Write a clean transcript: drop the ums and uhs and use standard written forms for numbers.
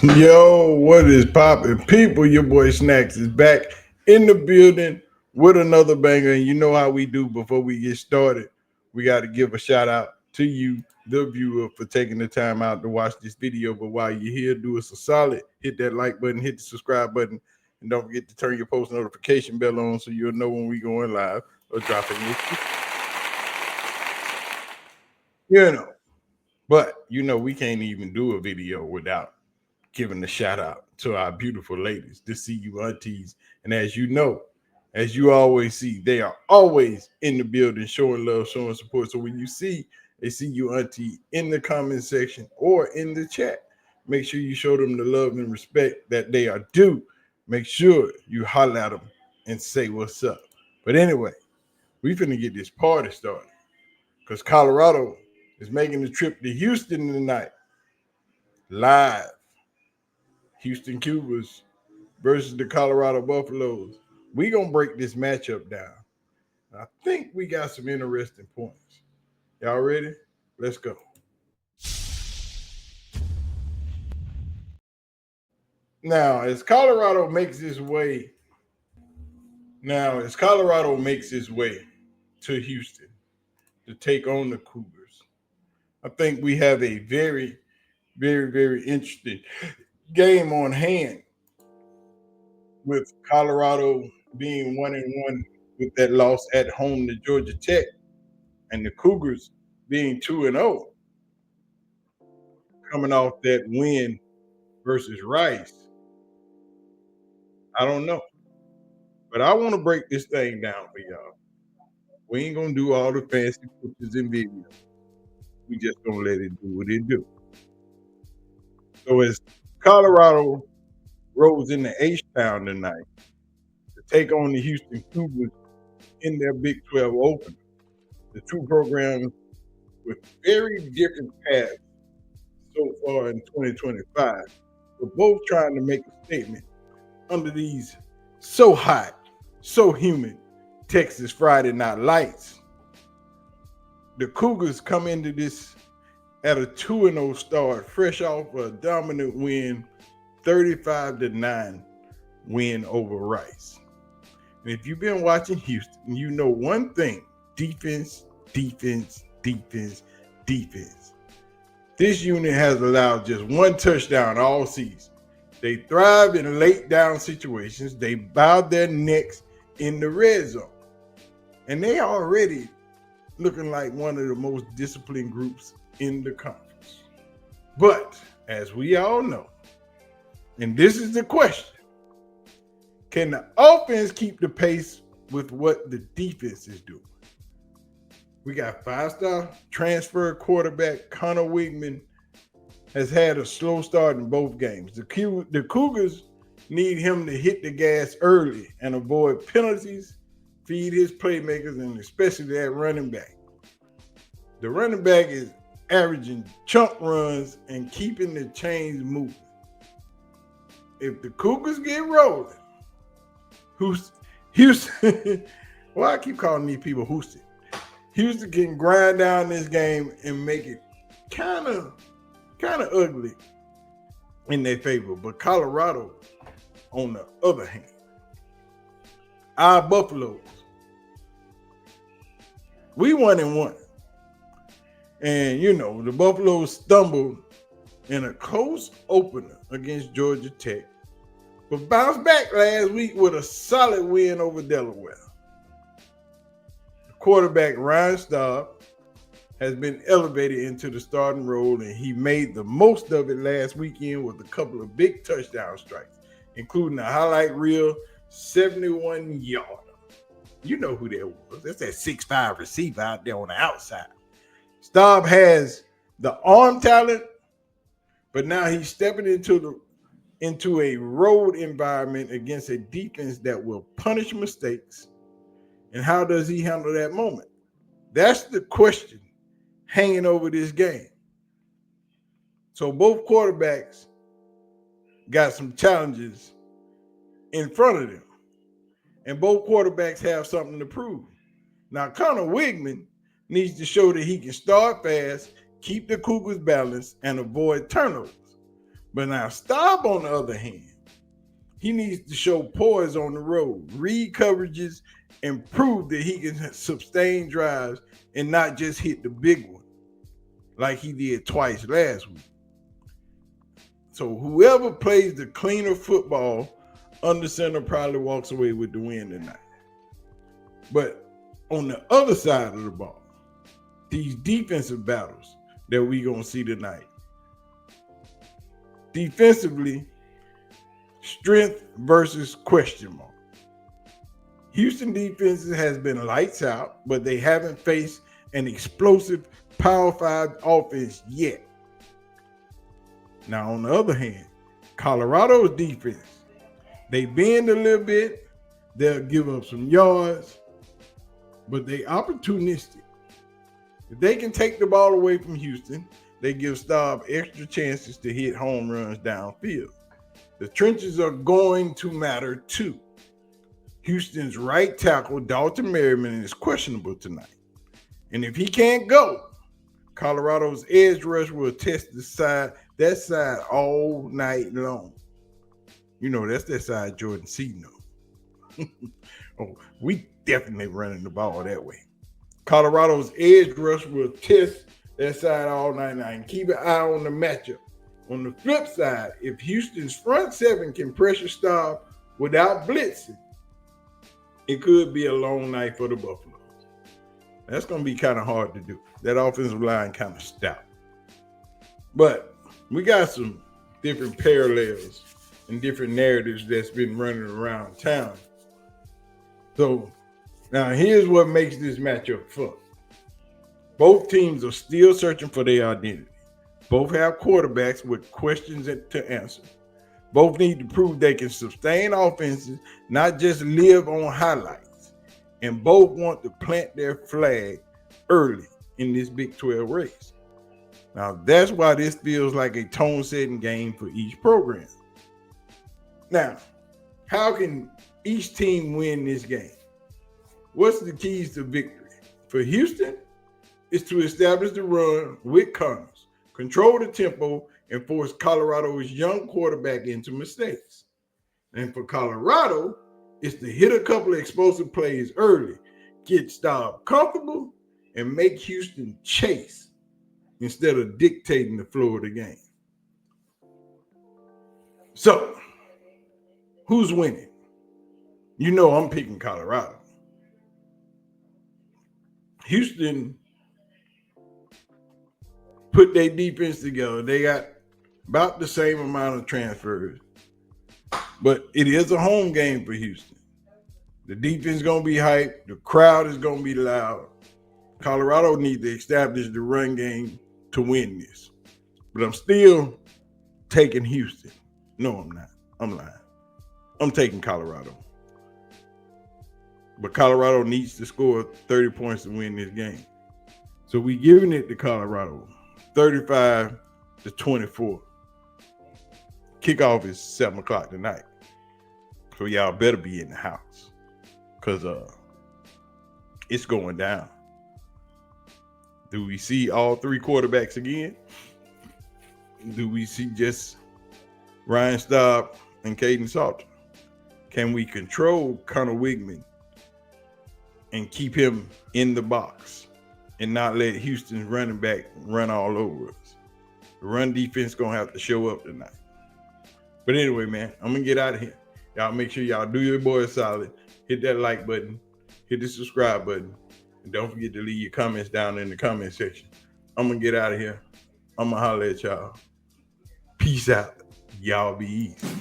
Yo, what is poppin'? People, your boy Snacks is back in the building with another banger. And you know how we do before we get started. We got to give a shout out to you, the viewer, for taking the time out to watch this video. But while you're here, do us a solid. Hit that like button, hit the subscribe button, and don't forget to turn your post notification bell on so you'll know when we going live or dropping it. You know. But we can't even do a video without giving a shout out to our beautiful ladies, the CU aunties. And as you know, as you always see, they are always in the building showing love, showing support. So when you see a CU auntie in the comment section or in the chat, make sure you show them the love and respect that they are due. Make sure you holler at them and say what's up. But anyway, we finna get this party started because Colorado is making the trip to Houston tonight. Live. Houston Cougars versus the Colorado Buffaloes. We gonna break this matchup down. I think we got some interesting points. Y'all ready? Let's go. Now, as Colorado makes its way to Houston to take on the Cougars, I think we have a very, very, very interesting game on hand with Colorado being 1-1 with that loss at home to Georgia Tech, and the Cougars being 2-0, coming off that win versus Rice. I don't know, but I want to break this thing down for y'all. We ain't gonna do all the fancy pictures and videos. We just gonna let it do what it do. So as Colorado rolls into H-Town tonight to take on the Houston Cougars in their Big 12 opener, the two programs with very different paths so far in 2025. We're both trying to make a statement under these so hot, so humid Texas Friday night lights. The Cougars come into this at a 2-0 start, fresh off a dominant win, 35-9 win over Rice. And if you've been watching Houston, you know one thing: defense, defense, defense, defense. This unit has allowed just one touchdown all season. They thrive in late down situations. They bow their necks in the red zone. And they are already looking like one of the most disciplined groups in the conference. But as we all know, and this is the question, can the offense keep the pace with what the defense is doing? We got five-star transfer quarterback Connor Wigman has had a slow start in both games. The Cougars need him to hit the gas early and avoid penalties, feed his playmakers, and especially that running back. The running back is averaging chunk runs and keeping the chains moving. If the Cougars get rolling, Houston, well, I keep calling these people Houston. Houston can grind down this game and make it kind of ugly in their favor. But Colorado, on the other hand, our Buffaloes, we 1-1. And, the Buffaloes stumbled in a close opener against Georgia Tech, but bounced back last week with a solid win over Delaware. The quarterback, Ryan Staub, has been elevated into the starting role, and he made the most of it last weekend with a couple of big touchdown strikes, including a highlight reel 71-yarder. You know who that was. That's that 6'5" receiver out there on the outside. Staub has the arm talent, but now he's stepping into a road environment against a defense that will punish mistakes. And how does he handle that moment? That's the question hanging over this game. So both quarterbacks got some challenges in front of them, and both quarterbacks have something to prove. Now, Connor Wigman needs to show that he can start fast, keep the Cougars balanced, and avoid turnovers. But now Staub, on the other hand, he needs to show poise on the road, read coverages, and prove that he can sustain drives and not just hit the big one like he did twice last week. So whoever plays the cleaner football under center probably walks away with the win tonight. But on the other side of the ball, these defensive battles that we're going to see tonight, defensively, strength versus question mark. Houston defense has been lights out, but they haven't faced an explosive Power 5 offense yet. Now, on the other hand, Colorado's defense, they bend a little bit, they'll give up some yards, but they opportunistic. If they can take the ball away from Houston, they give Staub extra chances to hit home runs downfield. The trenches are going to matter too. Houston's right tackle, Dalton Merriman, is questionable tonight. And if he can't go, Colorado's edge rush will test that side all night long. You know, that's that side Jordan C. knows. Oh, we definitely running the ball that way. Colorado's edge rush will test that side all night long. And keep an eye on the matchup. On the flip side, if Houston's front seven can pressure Staub without blitzing, it could be a long night for the Buffaloes. That's going to be kind of hard to do. That offensive line kind of stout. But we got some different parallels and different narratives that's been running around town. So now here's what makes this matchup fun. Both teams are still searching for their identity. Both have quarterbacks with questions to answer. Both need to prove they can sustain offenses, not just live on highlights. And both want to plant their flag early in this Big 12 race. Now, that's why this feels like a tone-setting game for each program. Now, how can each team win this game? What's the keys to victory? For Houston, it's to establish the run with Connors, control the tempo, and force Colorado's young quarterback into mistakes. And for Colorado, it's to hit a couple of explosive plays early, get Staub comfortable, and make Houston chase instead of dictating the flow of the game. So, who's winning? You know I'm picking Colorado. Houston put their defense together. They got about the same amount of transfers, but it is a home game for Houston. The defense is going to be hyped. The crowd is going to be loud. Colorado needs to establish the run game to win this. But I'm still taking Houston. No, I'm not. I'm lying. I'm taking Colorado. But Colorado needs to score 30 points to win this game. So we're giving it to Colorado, 35-24. Kickoff is 7 o'clock tonight. So y'all better be in the house because it's going down. Do we see all three quarterbacks again? Do we see just Ryan Staub and Caden Salter? Can we control Connor Wigman and keep him in the box and not let Houston's running back run all over us? The run defense going to have to show up tonight. But anyway, man, I'm going to get out of here. Y'all make sure y'all do your boy solid. Hit that like button. Hit the subscribe button. And don't forget to leave your comments down in the comment section. I'm going to get out of here. I'm going to holler at y'all. Peace out. Y'all be easy.